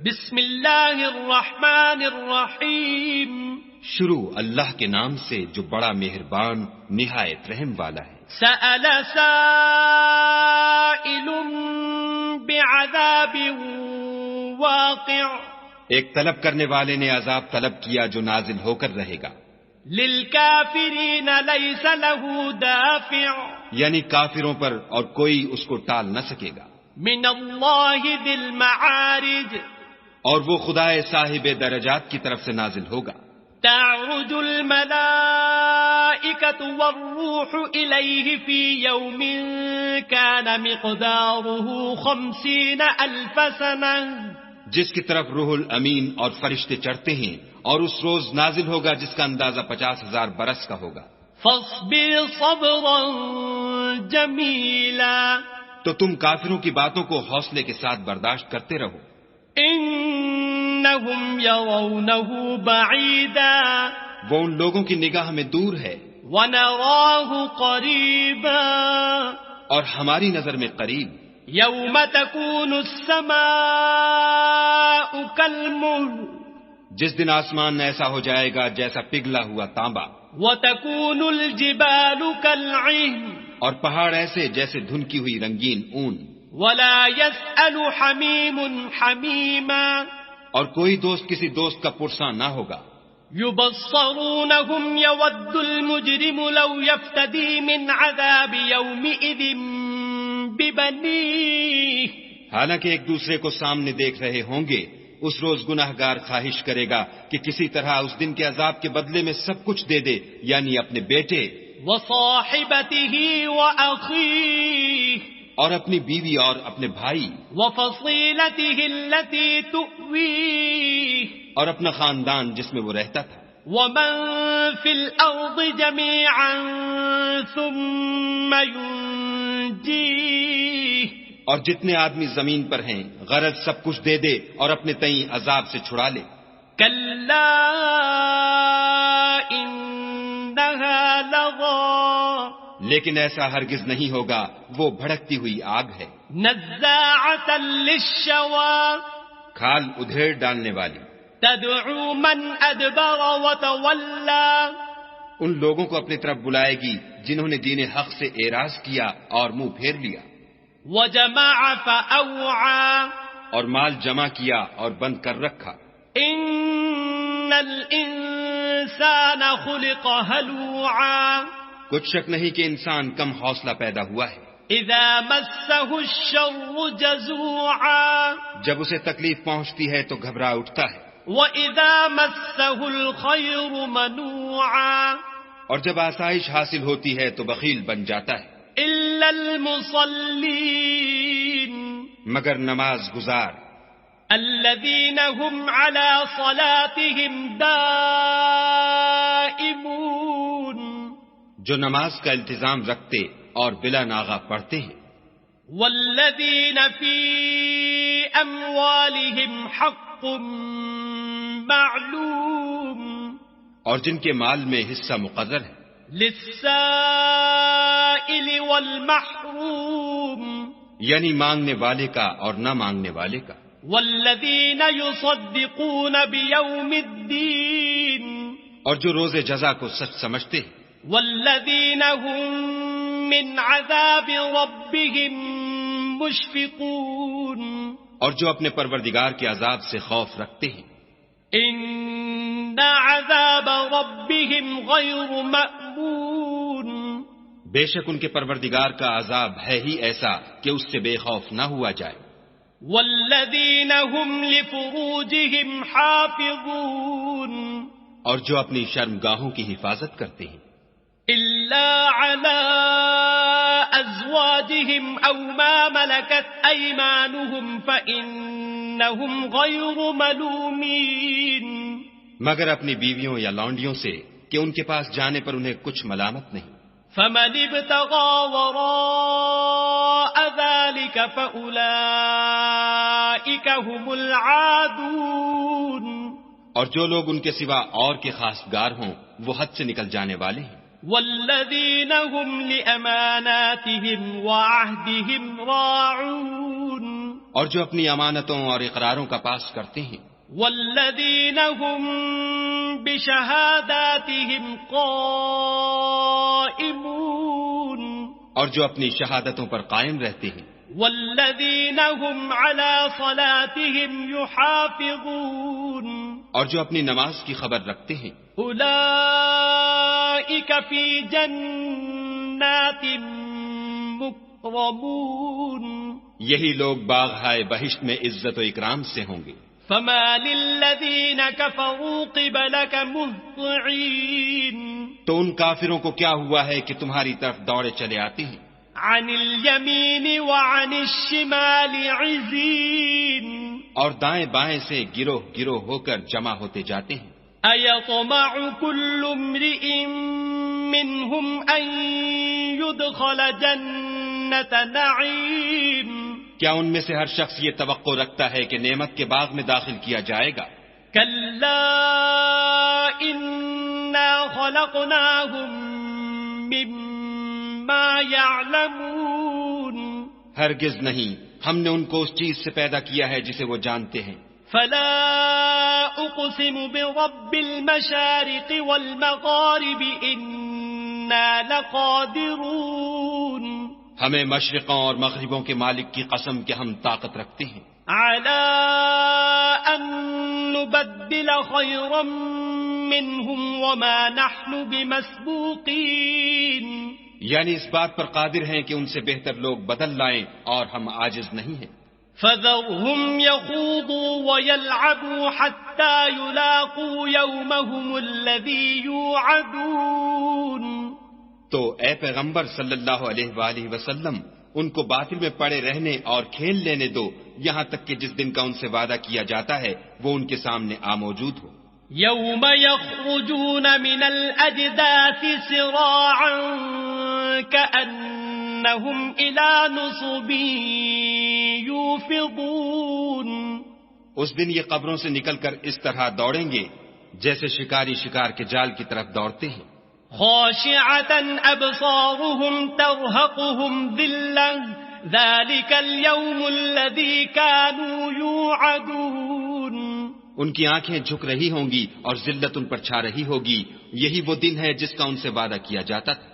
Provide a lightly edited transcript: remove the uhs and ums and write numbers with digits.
بسم اللہ الرحمن الرحیم. شروع اللہ کے نام سے جو بڑا مہربان نہایت رحم والا ہے. سأل سائل بعذاب واقع. ایک طلب کرنے والے نے عذاب طلب کیا جو نازل ہو کر رہے گا. للکافرین لیس له دافع. یعنی کافروں پر اور کوئی اس کو ٹال نہ سکے گا. من اللہ ذی المعارج. اور وہ خدائے صاحب درجات کی طرف سے نازل ہوگا. تعرج الملائکة والروح الیہ فی یوم کان مقدارہ 50,000 سنہ. جس کی طرف روح الامین اور فرشتے چڑھتے ہیں اور اس روز نازل ہوگا جس کا اندازہ 50,000 برس کا ہوگا. فاصبر صبرا جمیلا. تو تم کافروں کی باتوں کو حوصلے کے ساتھ برداشت کرتے رہو. انہم یرونہ بعیدا. وہ ان لوگوں کی نگاہ میں دور ہے. ونراہ قریبا. اور ہماری نظر میں قریب. یوم تکون السماء کالمہل. جس دن آسمان ایسا ہو جائے گا جیسا پگھلا ہوا تانبا. وتکون الجبال کالعہن. اور پہاڑ ایسے جیسے دھنکی ہوئی رنگین اون. ولا يسأل حمیم حمیما. اور کوئی دوست کسی دوست کا پرساں نہ ہوگا. یبصرونہم یود المجرم لو یفتدی من عذاب یومئذ ببنیہ. حالانکہ ایک دوسرے کو سامنے دیکھ رہے ہوں گے اس روز گناہگار خواہش کرے گا کہ کسی طرح اس دن کے عذاب کے بدلے میں سب کچھ دے دے، یعنی اپنے بیٹے وصاحبتہ واخیہ. اور اپنی بیوی اور اپنے بھائی. وفصیلتہ التی تؤویہ. اور اپنا خاندان جس میں وہ رہتا تھا. ومن فی الارض جميعا ثم ينجیہ. اور جتنے آدمی زمین پر ہیں غرض سب کچھ دے دے اور اپنے تئیں عذاب سے چھڑا لے. کلا انہا لظی. لیکن ایسا ہرگز نہیں ہوگا، وہ بھڑکتی ہوئی آگ ہے. نزاعۃ للشوی. کھال ادھیڑ ڈالنے والی. تدعو من ادبر وتولی. ان لوگوں کو اپنی طرف بلائے گی جنہوں نے دین حق سے اعراض کیا اور منہ پھیر لیا. وجمع فاوعى. اور مال جمع کیا اور بند کر رکھا. ان الانسان خلق ہلوعا. کچھ شک نہیں کہ انسان کم حوصلہ پیدا ہوا ہے. اذا مسه الشر جزوعا. جب اسے تکلیف پہنچتی ہے تو گھبرا اٹھتا ہے. واذا مسه الخير منوعا. اور جب آسائش حاصل ہوتی ہے تو بخیل بن جاتا ہے. الا المصلين. مگر نماز گزار. الذين هم على صلاتهم دائمون. جو نماز کا التزام رکھتے اور بلا ناغہ پڑھتے ہیں. والذین فی اموالہم حق معلوم. اور جن کے مال میں حصہ مقرر ہے. للسائل والمحروم. یعنی مانگنے والے کا اور نہ مانگنے والے کا. والذین یصدقون بیوم الدین. اور جو روز جزا کو سچ سمجھتے ہیں. والذین هم من عذاب ربهم مشفقون. اور جو اپنے پروردگار کے عذاب سے خوف رکھتے ہیں. ان عذاب ربهم غیر مأمون. بے شک ان کے پروردگار کا عذاب ہے ہی ایسا کہ اس سے بے خوف نہ ہوا جائے. والذین هم لفروجهم حافظون. اور جو اپنی شرمگاہوں کی حفاظت کرتے ہیں. الا على ازواجهم او ما ملكت ايمانهم فانهم غير ملومين. مگر اپنی بیویوں یا لونڈیوں سے کہ ان کے پاس جانے پر انہیں کچھ ملامت نہیں. فمن ابتغى وراء ذلك فاولئك هم العادون. اور جو لوگ ان کے سوا اور کے خاص گار ہوں وہ حد سے نکل جانے والے ہیں. والذین هم لأماناتهم وعهدهم راعون. اور جو اپنی امانتوں اور اقراروں کا پاس کرتے ہیں، والذین هم بشہاداتهم قائمون، اور جو اپنی شہادتوں پر قائم رہتے ہیں، والذین هم علی صلاتهم یحافظون، اور جو اپنی نماز کی خبر رکھتے ہیں، اولئک فی جنات مکرمون، یہی لوگ باغ ہائے بہشت میں عزت و اکرام سے ہوں گے. فما للذین کفروا قبلک مہطعین، تو ان کافروں کو کیا ہوا ہے کہ تمہاری طرف دوڑے چلے آتے ہیں، عن الیمین وعن الشمال عزین، اور دائیں بائیں سے گروہ گروہ ہو کر جمع ہوتے جاتے ہیں. ایطمع کل امرئ منہم ان يدخل جنت نعیم، کیا ان میں سے ہر شخص یہ توقع رکھتا ہے کہ نعمت کے باغ میں داخل کیا جائے گا؟ کلا انا خلقناہم مما یعلمون، ہرگز نہیں، ہم نے ان کو اس چیز سے پیدا کیا ہے جسے وہ جانتے ہیں. فلا اقسم برب المشارق والمغارب انا لقادرون، ہمیں مشرقوں اور مغربوں کے مالک کی قسم کہ ہم طاقت رکھتے ہیں، على ان نبدل خيرا منهم وما نحن بمسبوقين، یعنی اس بات پر قادر ہیں کہ ان سے بہتر لوگ بدل لائیں اور ہم عاجز نہیں ہیں. فذرهم يخوضوا ويلعبوا حتى يلاقوا يومهم الذي يوعدون، تو اے پیغمبر صلی اللہ علیہ وآلہ وسلم ان کو باطل میں پڑے رہنے اور کھیل لینے دو یہاں تک کہ جس دن کا ان سے وعدہ کیا جاتا ہے وہ ان کے سامنے موجود ہو. يوم يخرجون من الأجداث سراعا كأنهم إلى نصب يوفضون، اس دن یہ قبروں سے نکل کر اس طرح دوڑیں گے جیسے شکاری شکار کے جال کی طرف دوڑتے ہیں. خاشعة أبصارهم ترهقهم ذلة ذلك اليوم الذي كانوا يوعدون، ان کی آنکھیں جھک رہی ہوں گی اور ذلت ان پر چھا رہی ہوگی، یہی وہ دن ہے جس کا ان سے وعدہ کیا جاتا تھا.